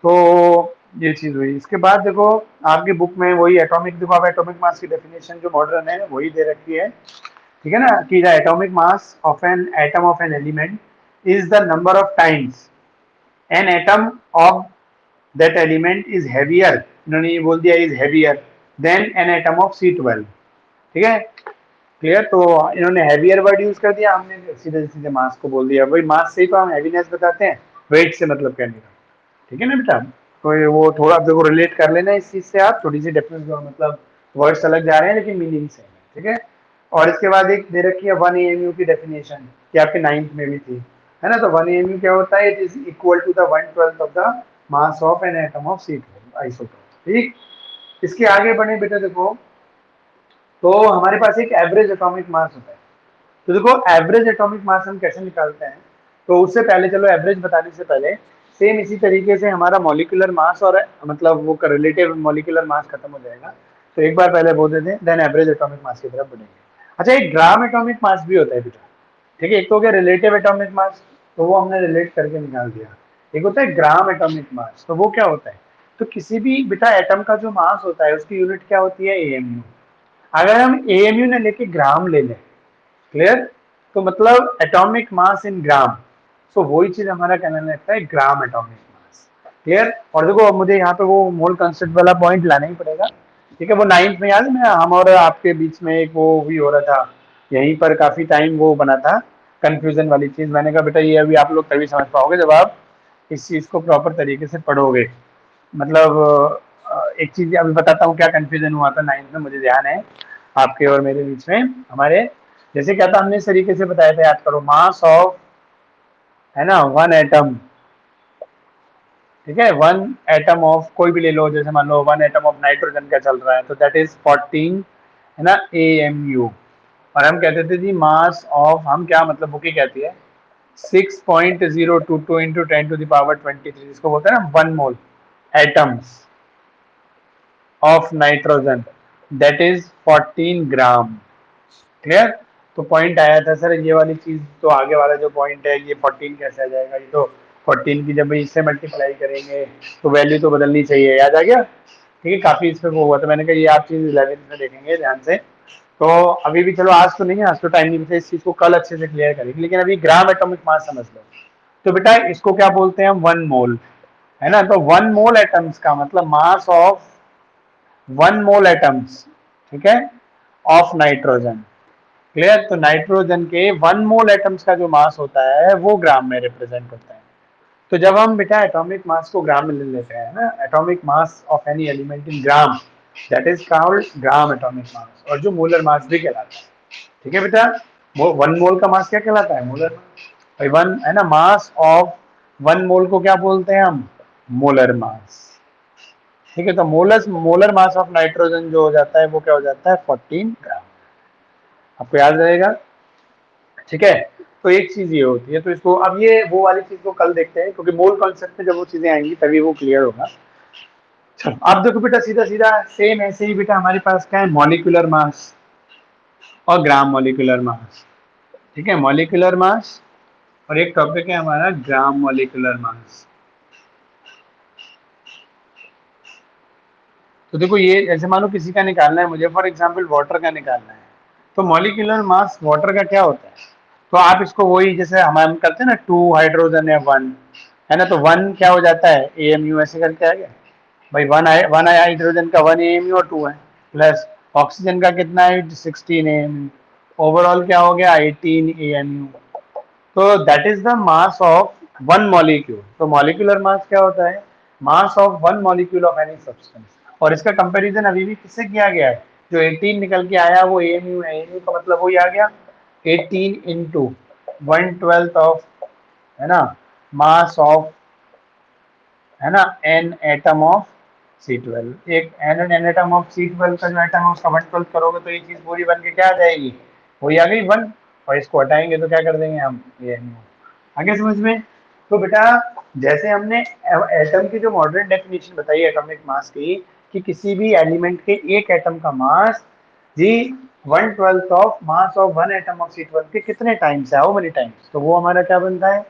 तो ये चीज हुई, इसके बाद देखो आपकी बुक में वही एटॉमिक, देखो आप एटॉमिक मास की डेफिनेशन जो मॉडर्न है वही दे रखी है, ठीक है ना, कि the atomic mass of an atom of an element is the number of times N atom of that element is heavier, इन्होंने ये बोल दिया is heavier than N atom of C12, ठीक है। क्लियर, तो इन्होंने हैवियर वर्ड यूज कर दिया, हमने सीधे सीधे मास को बोल दिया, वही मास से ही तो हम हैवीनेस बताते हैं, वेट से मतलब कहने का, ठीक है ना बेटा। तो ये वो थोड़ा आप देखो रिलेट कर लेना इस चीज से, आप थोड़ी सी डिफरेंस मतलब वर्ड्स अलग जा रहे हैं लेकिन मीनिंग सेम है, ठीक है। और इसके बाद एक दे रखी है 1 AMU की डेफिनेशन, कि आपके 9th में भी थी, है ना। तो 1 AMU क्या होता है, it is equal to the 1/12 of the mass of an atom of C12 isotope. ठीक, इसके आगे बढ़े बेटा, देखो तो हमारे पास एक एवरेज एटॉमिक मास होता है। तो देखो एवरेज एटॉमिक मास हम कैसे निकालते हैं, तो उससे पहले चलो एवरेज बताने से पहले सेम इसी तरीके से हमारा मॉलिक्यूलर मास और मतलब वो रिलेटिव मॉलिक्यूलर मास खत्म हो जाएगा, तो एक बार पहले बोल देते हैं, देन एवरेज एटॉमिक मास की तरफ बढ़ेंगे। अच्छा, एक ग्राम एटॉमिक मास भी होता है बेटा। ठीक है, एक तो हो गया रिलेटिव एटॉमिक मास, तो वो हमने रिलेट करके निकाल दिया। एक होता है ग्राम एटॉमिक मास, तो वो क्या होता है, तो किसी भी बेटा एटम का जो मास होता है उसकी यूनिट क्या होती है, AMU। अगर हम AMU ने लेके ग्राम ले लें, क्लियर, तो मतलब एटॉमिक मास इन ग्राम, तो वही चीज हमारा कहने लगता है ग्राम एटॉमिक मास। क्लियर। और देखो अब मुझे यहाँ पे वो मोल कंसेप्ट वाला पॉइंट लाना ही पड़ेगा। ठीक है, वो 9th में याद है, मैं हम और आपके बीच में एक वो भी हो रहा था, यहीं पर काफी टाइम वो बना था, कंफ्यूजन वाली चीज। मैंने कहा बेटा ये अभी आप लोग तभी समझ पाओगे जब आप इस चीज को प्रॉपर तरीके से पढ़ोगे। मतलब एक चीज अभी बताता हूँ क्या कंफ्यूजन हुआ था 9th में, मुझे ध्यान है आपके और मेरे बीच में हमारे। जैसे क्या था, हमने इस तरीके से बताया था, याद करो, मास ऑफ, है ना, वन एटम। ठीक है, वन एटम ऑफ कोई भी ले लो, जैसे मान लो वन एटम ऑफ नाइट्रोजन का चल रहा है, तो दैट इज 14, है ना, AMU। और हम कहते थे जी मास ऑफ, हम क्या मतलब बुकी कहती है 6.022 इंटू 10⁻23, जिसको बोलते हैं ना 1 mole atoms of nitrogen, that is 14 gram. Clear. तो पॉइंट आया था सर ये वाली चीज, तो आगे वाला जो पॉइंट है ये 14 कैसे आ जाएगा, ये तो 14 की जब इससे मल्टीप्लाई करेंगे तो वैल्यू तो बदलनी चाहिए, याद आ गया। ठीक है, काफी इस पे वो हुआ, तो मैंने कहा ये आप चीज 11th में देखेंगे ध्यान से। तो अभी भी चलो, आज तो नहीं है, आज तो टाइम नहीं बचा, इस चीज को कल अच्छे से क्लियर करेंगे, लेकिन अभी ग्राम एटॉमिक मास समझ लो। तो बेटा इसको क्या बोलते हैं, 1 मोल, है ना। तो 1 मोल एटम्स का मतलब मास ऑफ 1 मोल एटम्स, ठीक है, ऑफ नाइट्रोजन। क्लियर। तो नाइट्रोजन के 1 मोल एटम्स का जो मास होता है वो ग्राम में रिप्रेजेंट होता है। तो जब हम बेटा एटॉमिक मास को ग्राम में ले लेते हैं ना, atomic mass of any element in gram, that is called gram atomic mass, और जो मोलर मास भी कहलाता है। ठीक है बेटा, वो 1 मोल का मास क्या कहलाता है, मोलर मास। भाई वन, है ना, मास ऑफ 1 मोल को क्या बोलते हैं हम, मोलर मास। ठीक है, तो मोलर मास ऑफ नाइट्रोजन जो हो जाता है वो क्या हो जाता है, 14 ग्राम। आपको याद रहेगा। ठीक है, तो एक चीज ये होती है, तो इसको अब ये वो वाली चीज को कल देखते हैं, क्योंकि मोल कॉन्सेप्ट में जब वो चीजें आएंगी तभी वो क्लियर होगा। चलो अब देखो बेटा, सीधा सीधा सेम ऐसे ही बेटा हमारे पास क्या है, मॉलिक्यूलर मास और ग्राम मॉलिक्यूलर मास। ठीक है, मॉलिक्यूलर मास और एक टॉपिक है हमारा ग्राम मॉलिक्यूलर मास। तो देखो ये ऐसे मानो किसी का निकालना है मुझे, फॉर एग्जांपल वाटर का निकालना है, तो मॉलिक्यूलर मास वाटर का क्या होता है, तो आप इसको वही जैसे हम करते हैं ना, 2 हाइड्रोजन है 1, है ना, तो 1 क्या हो जाता है, AMU, ऐसे करके आ गया भाई। वन हाइड्रोजन का 1 AMU और 2 है, प्लस ऑक्सीजन का कितना है, 16 AMU, ओवरऑल क्या हो गया, 18 AMU। तो that is the mass of 1 molecule. तो मॉलिक्यूलर मास क्या होता है, मास of 1 molecule of any substance. और इसका कंपैरिजन अभी भी किससे किया गया है, जो 18 निकल के आया वो AMU है, AMU का मतलब वही आ गया 18 इंटू 1/12 ऑफ, है ना, मास ऑफ, है ना, एन एटम ऑफ C12। एक एन एटम ऑफ C12 का जो एटम है उसका 1/12 करोगे तो ये चीज पूरी बन के क्या आ जाएगी, वही आ गई 1। और इसको हटाएंगे तो क्या कर देंगे हम, AMU। आगे समझ में। तो बेटा जैसे हमने एटम की जो मॉडर्न डेफिनेशन बताई एटॉमिक मास की, कि किसी भी एलिमेंट के एक एटम का मास जी 1/12 of mass of one atom of C12 के कितने टाइम्स है, हाउ मेनी टाइम्स, तो वो हमारा क्या बनता है,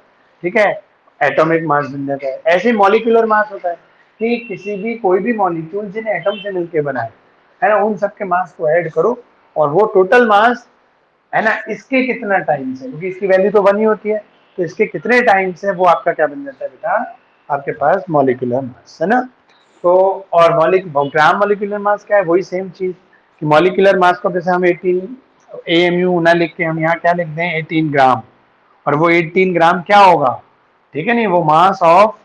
ठीक है, एटॉमिक मास बन जाता है। ऐसे मॉलिक्यूलर मास होता है कि किसी भी कोई भी मॉलिक्यूल जिन्हें एटम से मिलकर बना है ना, उन सबके मास को ऐड करो और वो टोटल मास, है ना, इसके कितना टाइम्स है, क्योंकि इसकी वैल्यू तो 1 ही होती है, तो इसके कितने टाइम्स है वो आपका क्या बन जाता है बेटा, आपके पास मॉलिक्यूलर मास, है ना। तो और ग्राम मॉलिक्यूलर मास क्या है, वही सेम चीज, कि मॉलिक्यूलर मास को जैसे हम 18 AMU ना लिख के हम यहाँ क्या लिख दें, 18 ग्राम। और वो 18 ग्राम क्या होगा, ठीक है नहीं, वो मास of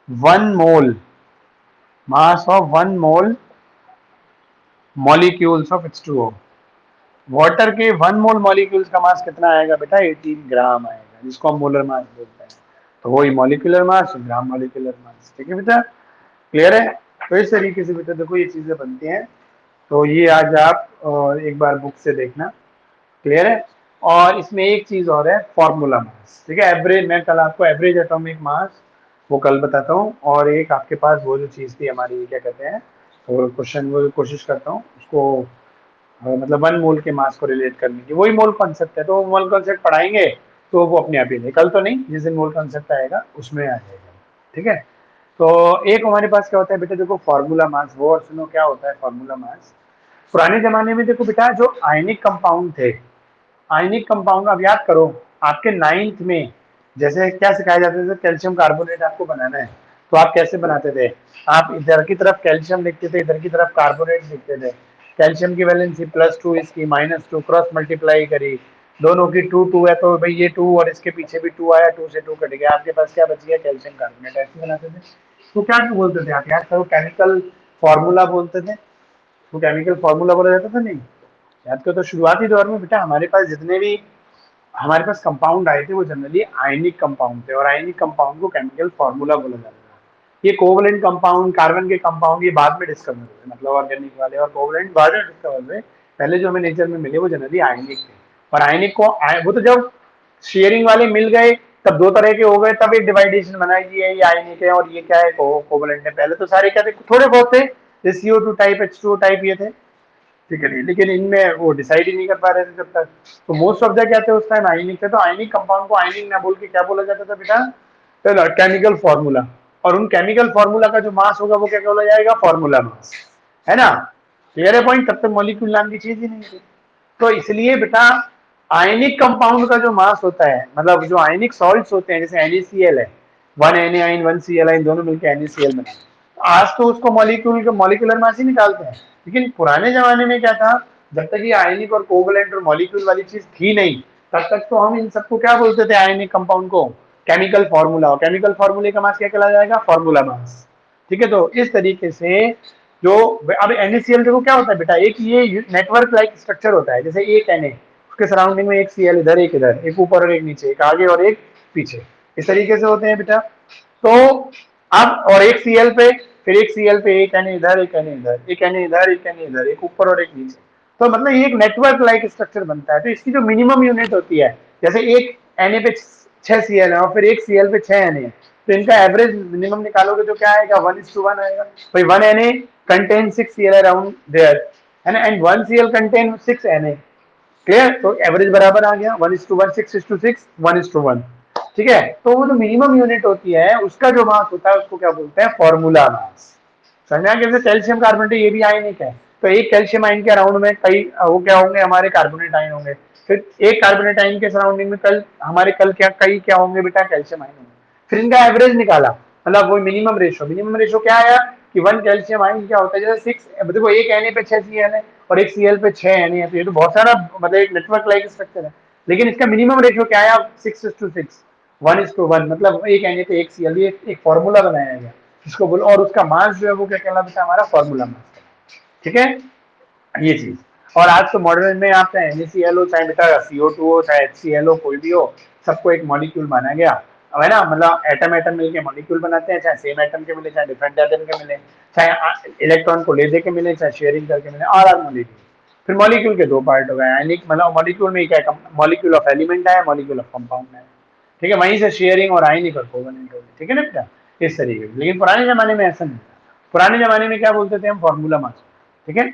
1 mole, mass of 1 mole molecules of H2O। Water के 1 मोल मॉलिक्यूल्स का मास कितना आएगा बेटा? 18 ग्राम आएगा, जिसको हम मोलर मास बोलते हैं। तो वही molecular mass, gram molecular mass. ठीक है बेटा, क्लियर है? तो इस तरीके से बेटा देखो ये चीजें बनती हैं। तो ये आज आप एक बार बुक से देखना, क्लियर है? और इसमें एक चीज और है, फॉर्मूला मास। ठीक है, एवरेज, मैं कल आपको एवरेज एटॉमिक मास वो कल बताता हूँ। और एक आपके पास वो जो चीज थी हमारी, क्या कहते हैं, वो क्वेश्चन, वो कोशिश करता हूँ उसको मतलब 1 मोल के मास को रिलेट करने की, वही मोल कॉन्सेप्ट है। तो मोल कॉन्सेप्ट पढ़ाएंगे तो वो अपने आप ही नहीं, कल तो नहीं, जिस दिन मोल कॉन्सेप्ट आएगा उसमें आ जाएगा। ठीक है, तो एक हमारे पास क्या होता है बेटा, देखो फॉर्मूला मास, वो और सुनो क्या होता है फॉर्मूला मास। पुराने जमाने में देखो बेटा, जो आयनिक कंपाउंड थे, आयनिक कंपाउंड अब याद करो, आपके 9th में जैसे क्या सिखाया जाता था, कैल्शियम कार्बोनेट आपको बनाना है, तो आप कैसे बनाते थे? आप इधर की तरफ कैल्शियम लिखते थे, इधर की तरफ कार्बोनेट लिखते थे। कैल्शियम की वैलेंसी +2, इसकी -2, क्रॉस मल्टीप्लाई करी, दोनों की 2 2 है तो भाई ये 2 और इसके पीछे भी 2 आया, 2 से 2 कट गया, आपके पास क्या बच गया? Calcium carbonate. ऐसे बनाते थे। तो क्या बोलते थे आप? याद करो, केमिकल फॉर्मूला बोलते थे। तो केमिकल फॉर्मूला बोला जाता था नहीं? याद करो, तो शुरुआती दौर में बेटा हमारे पास जितने भी हमारे पास कंपाउंड आए थे वो जनरली आयनिक कंपाउंड थे, और आयनिक कंपाउंड को केमिकल फॉर्मूला बोला जाता था। ये कोवलेंट कंपाउंड, कार्बन के कंपाउंड, ये बाद में डिस्कवर हुए, मतलब ऑर्गेनिक वाले, और कोवलेंट बाद में डिस्कवर हुए। पहले जो हमें नेचर में मिले वो जनरली आयनिक थे। और आयनिक को वो तो जब शेयरिंग वाले मिल गए, तब दो तरह के हो गए, तब एक डिवाइडेशन बना कि ये आयनिक है और ये क्या है, कोवलेंट है। पहले तो सारे क्या थे, थोड़े बहुत थे, जैसे CO2 टाइप, H2O टाइप ये थे। ठीक है, नहीं, लेकिन इनमें वो डिसाइड ही नहीं कर पा रहे थे जब तक। तो मोस्ट ऑफ द क्या थे उस टाइम, आयनिक थे। तो आयनिक कंपाउंड को आयनिक ना बोल के क्या बोला जाता था बेटा? पहला केमिकल फॉर्मूला। और उन केमिकल फॉर्मूला का जो मास होगा वो क्या बोला जाएगा? फॉर्मूला मास, है ना? क्लियर है पॉइंट? तब तक मॉलिक्यूल नाम की चीज ही नहीं थी। तो इसलिए बेटा आयनिक कंपाउंड का जो मास होता है, मतलब जो आयनिक सॉल्ट्स होते हैं, जैसे NaCl है, 1Na, 1Cl, दोनों मिलकर NaCl बनाते हैं। आज तो उसको मॉलिक्यूलर मास ही निकालते हैं। लेकिन पुराने जमाने में क्या था, जब तक ये आयनिक और कोवलेंट और मॉलिक्यूल वाली चीज थी नहीं, तब तक तो हम इन सबको क्या बोलते थे, आयनिक कंपाउंड को? Chemical formula. और केमिकल फॉर्मूले का मास क्या कहला जाएगा? Formula mass. ठीक है, तो इस तरीके से जो अब NaCl देखो क्या होता है बेटा, एक ये नेटवर्क लाइक स्ट्रक्चर होता है, जैसे एक Na, उसके सराउंडिंग में एक Cl इधर, एक इधर, एक ऊपर और एक नीचे, एक आगे और एक पीछे, इस तरीके से होते हैं बेटा। तो अब और एक Cl पे, फिर एक Cl पे एक Na इधर, एक Na इधर, एक Na इधर, एक Na इधर, एक ऊपर और एक नीचे। तो मतलब ये एक नेटवर्क लाइक स्ट्रक्चर बनता है। तो इसकी जो मिनिमम यूनिट होती है, जैसे एक Na पे 6 Cl है और फिर एक Cl पे 6 Na है, तो इनका एवरेज मिनिमम निकालोगे तो क्या आएगा? 1:1 आएगा। भाई 1 Na contain 6 Cl around there, है ना, and 1 Cl contain 6 Na। Clear? तो एवरेज बराबर आ गया, 1:1, 6:6, 1:1। ठीक है, तो वो जो मिनिमम यूनिट होती है उसका जो मास होता है उसको क्या बोलते हैं? Formula mass. समझा? जैसे कैल्शियम कार्बोनेट ये भी आयनिक है, तो एक कैल्शियम आयन के अराउंड में कई वो क्या होंगे? हमारे कार्बोनेट आयन होंगे। फिर एक कार्बोनेट आयन के सराउंडिंग में कल हमारे कल क्या कई क्या होंगे बेटा? कैल्शियम आयन होंगे। फिर इनका एवरेज निकाला, मतलब वो मिनिमम रेशो क्या आया कि 1 कैल्शियम आयन क्या होता है? जैसे 6, देखो एक Na पे 6 Cl है और एक Cl पे 6 Na है, तो ये तो बहुत सारा, मतलब एक नेटवर्क लाइक स्ट्रक्चर है। लेकिन इसका मिनिमम रेशो क्या आया? 6:6, 1:1, मतलब एक Na पे एक Cl, ये एक फॉर्मूला बनाया गया जिसको बोलो, और उसका मास जो है वो क्या कहलाता है? हमारा फॉर्मूला मास। ठीक है, ये चीज। और आज तो मॉडर्न में आप चाहे NaCl हो, चाहे बेटा CO2 हो, चाहे HCl हो, कोई भी हो, सबको एक मॉलिक्यूल माना गया। अब है ना, मतलब एटम एटम मिलके मॉलिक्यूल बनाते हैं, चाहे सेम एटम के मिले, चाहे डिफरेंट एटम के मिले, चाहे इलेक्ट्रॉन को ले दे के मिले, चाहे शेयरिंग करके मिले, और मॉलिक्यूल। फिर मॉलिक्यूल के दो पार्ट हो गए, आयनिक, मतलब मॉलिक्यूल में क्या, मॉलिक्यूल ऑफ एलिमेंट है, मॉलिक्यूल ऑफ कंपाउंड है। ठीक है, वहीं से शेयरिंग और आयनिक और कोवेलेंट हो गए। ठीक है ना बेटा, इस तरीके से। लेकिन पुराने जमाने में ऐसा नहीं था। पुराने जमाने में क्या बोलते थे हम? Formula mass. ठीक है,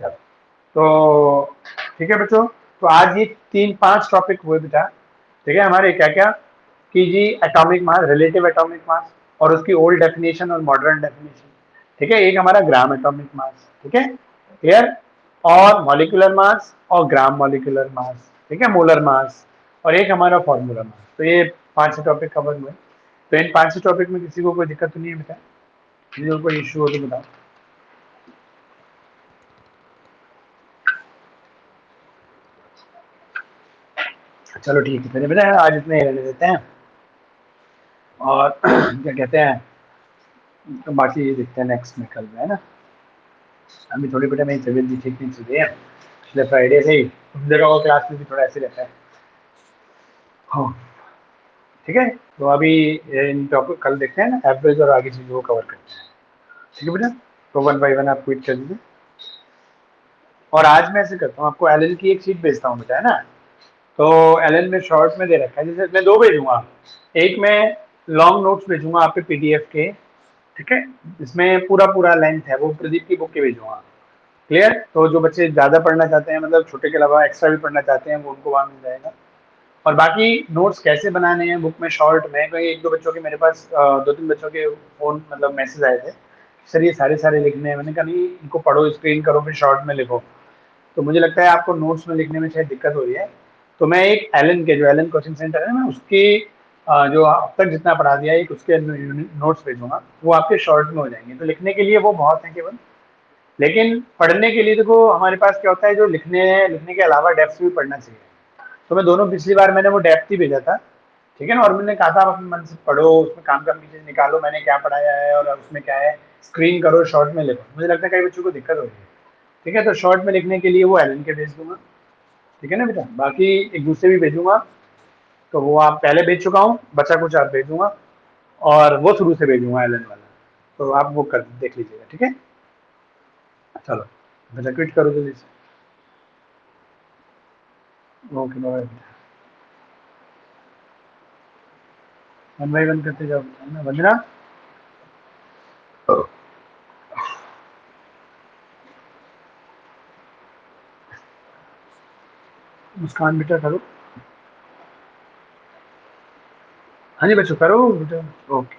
चलो। तो ठीक है बच्चों, तो आज ये 3-5 टॉपिक हुए बेटा। ठीक है, हमारे क्या क्या कि जी atomic mass, relative atomic mass, और उसकी ओल्ड डेफिनेशन और मॉडर्न डेफिनेशन। ठीक है, एक हमारा ग्राम एटॉमिक मास। ठीक है, क्लियर? और मॉलिक्यूलर मास और ग्राम मॉलिक्यूलर मास। ठीक है, मोलर मास, और एक हमारा फॉर्मूला मास। तो ये 5 टॉपिक कवर हुए। तो इन 5 टॉपिक में किसी को कोई दिक्कत तो नहीं है बेटा? किसी को कोई इशू हो तो बताओ। चलो ठीक है, फिर बेटा आज इतने ही रहने देते हैं। और क्या कहते हैं, तो बाकी देखते हैं नेक्स्ट में कल में, है ना? अभी थोड़ी बेटा मेरी तबीयत भी ठीक नहीं चल रही है, पिछले फ्राइडे से ही तुम देखा वो क्लास में भी थोड़ा ऐसे रहता है। हाँ ठीक है। तो अभी इन टॉपिक कल देखते हैं ना, एवरेज और आगे चीज़ों को कवर करते हैं। ठीक है बेटा। तो वन बाई वन आप क्विट कर दीजिए। और आज मैं ऐसे करता हूँ, आपको एल की एक शीट भेजता हूँ बेटा, है ना। तो एल में शॉर्ट में दे रखा है, जैसे मैं दो भेजूंगा। एक मैं लॉन्ग नोट्स भेजूंगा आपके पीडीएफ के, ठीक है। इसमें पूरा पूरा लेंथ है, वो प्रदीप की बुक के भेजूंगा। क्लियर। तो जो बच्चे ज़्यादा पढ़ना चाहते हैं, मतलब छोटे के अलावा एक्स्ट्रा भी पढ़ना चाहते हैं, वो उनको वहाँ मिल जाएगा। और बाकी नोट्स कैसे बनाने हैं बुक में शॉर्ट में, कहीं एक दो बच्चों के मेरे पास दो तीन बच्चों के फोन मतलब मैसेज आए थे, सर ये सारे सारे लिखने हैं। मैंने कहा नहीं, इनको पढ़ो, स्क्रीन करो, फिर शॉर्ट में लिखो। तो मुझे लगता है आपको नोट्स में लिखने में शायद दिक्कत हो रही है। तो मैं एक एलन के, जो एलन कोचिंग सेंटर है, मैं उसके जो अब तक जितना पढ़ा दिया है, एक उसके नोट्स भेजूंगा, वो आपके शॉर्ट में हो जाएंगे। तो लिखने के लिए वो बहुत है केवल, लेकिन पढ़ने के लिए देखो हमारे पास क्या होता है, जो लिखने के अलावा डेप्थ भी पढ़ना चाहिए। तो मैं दोनों, पिछली बार मैंने वो डेप्थ ही भेजा था, ठीक है ना। और मैंने कहा था आप अपने मन से पढ़ो, उसमें काम काम की चीज़ निकालो, मैंने क्या पढ़ाया है और उसमें क्या है, स्क्रीन करो, शॉर्ट में लिखो। मुझे लगता है कई बच्चों को दिक्कत हो रही है, ठीक है। तो शॉर्ट में लिखने के लिए वो एलन के भेज दूंगा, ठीक है ना बेटा। बाकी एक दूसरे भी भेजूंगा, तो वो आप पहले भेज चुका हूँ, बचा कुछ आप भेजूंगा, और वो शुरू से भेजूंगा एलन वाला। तो आप वो कर देख लीजिएगा, ठीक है। चलो बेटा क्विट करो जल्दी से। Okay bye. One by one करते जाओ बेटा, है ना। वंदना, मुस्कान बेटा करो। हाँ जी बच्चों करो बेटा। ओके।